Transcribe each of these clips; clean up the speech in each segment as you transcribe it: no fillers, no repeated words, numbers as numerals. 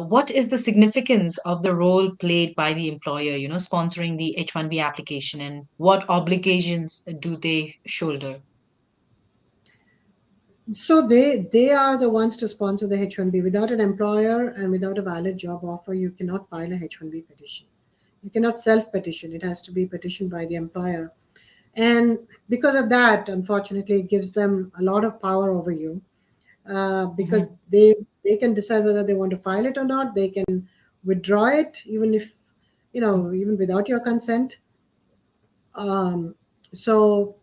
what is the significance of the role played by the employer, sponsoring the H-1B application, and what obligations do they shoulder? So they are the ones to sponsor the H-1B. Without an employer and without a valid job offer, you cannot file a H-1B petition. You cannot self-petition. It has to be petitioned by the employer. And because of that, unfortunately, it gives them a lot of power over you, because Mhm. they can decide whether they want to file it or not. They can withdraw it, even if, even without your consent. Um, so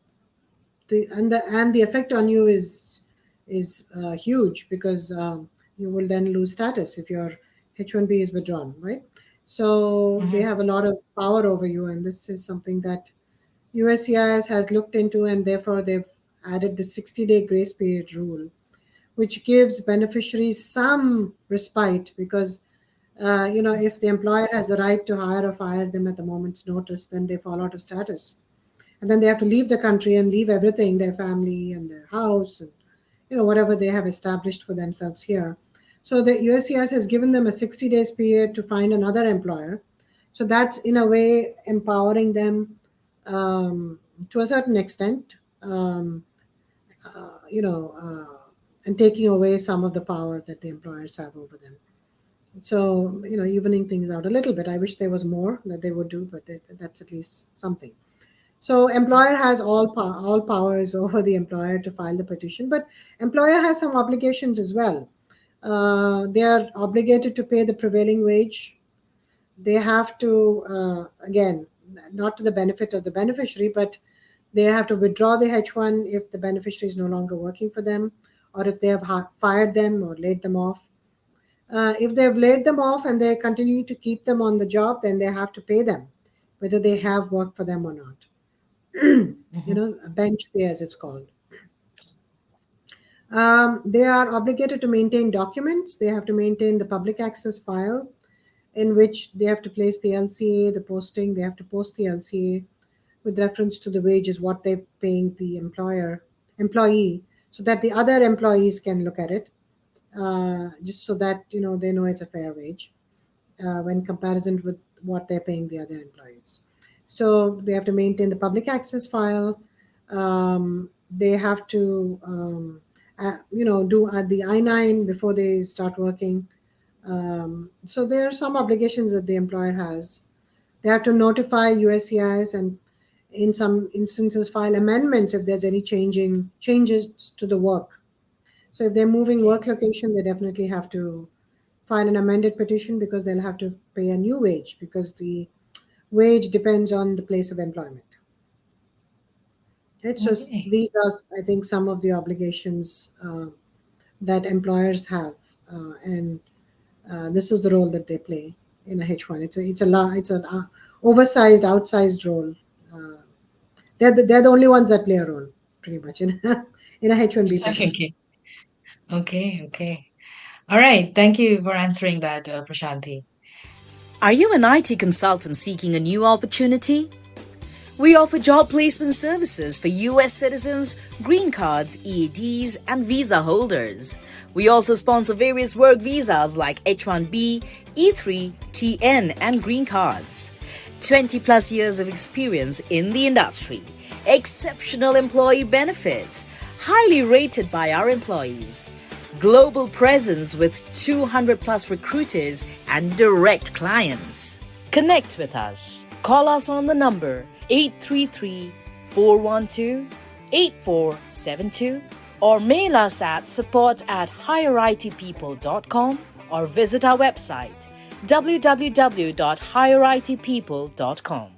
the effect on you is huge, because you will then lose status if your H-1B is withdrawn, right? So they Mhm. have a lot of power over you, and this is something that USCIS has looked into, and therefore they've added the 60-day grace period rule, which gives beneficiaries some respite, because if the employer has the right to hire or fire them at the moment's notice, then they fall out of status, and then they have to leave the country and leave everything, their family and their house, and whatever they have established for themselves here. So the USCIS has given them a 60 days period to find another employer. So that's in a way empowering them, to a certain extent, uh, you know, uh, and taking away some of the power that the employers have over them. So, evening things out a little bit. I wish there was more that they would do, but that's at least something. So employer has all powers over the employer to file the petition, but employer has some obligations as well. They are obligated to pay the prevailing wage. They have to, again, not to the benefit of the beneficiary, but they have to withdraw the H1 if the beneficiary is no longer working for them, or if they have fired them or laid them off. If they've laid them off and they continue to keep them on the job, then they have to pay them, whether they have worked for them or not. Mhm. A bench pay, as it's called. They are obligated to maintain documents. They have to maintain the public access file, in which they have to place the LCA, the posting. They have to post the LCA with reference to the wages, what they're paying the employee, so that the other employees can look at it, just so that they know it's a fair wage, when comparison with what they're paying the other employees. So they have to maintain the public access file. They have to, do the I-9 before they start working. So there are some obligations that the employer has. They have to notify USCIS, and in some instances file amendments if there's any changes to the work. So if they're moving Okay. work location, they definitely have to file an amended petition, because they'll have to pay a new wage, because the wage depends on the place of employment. Right? So Okay. these are, I think, some of the obligations that employers have, and this is the role that they play in a H1. It's an oversized, outsized role. Uh, they're the only ones that play a role, pretty much, in in a H1B petition. Okay. Okay. Okay. All right. Thank you for answering that, Prashanthi. Are you an IT consultant seeking a new opportunity? We offer job placement services for US citizens, green cards, EADs, and visa holders. We also sponsor various work visas like H-1B, E3, TN, and green cards. 20 plus years of experience in the industry. Exceptional employee benefits. Highly rated by our employees. Global presence with 200 plus recruiters and direct clients. Connect with us. Call us on the number 833-412-8472 or mail us at support@higheritpeople.com or visit our website www.higheritpeople.com.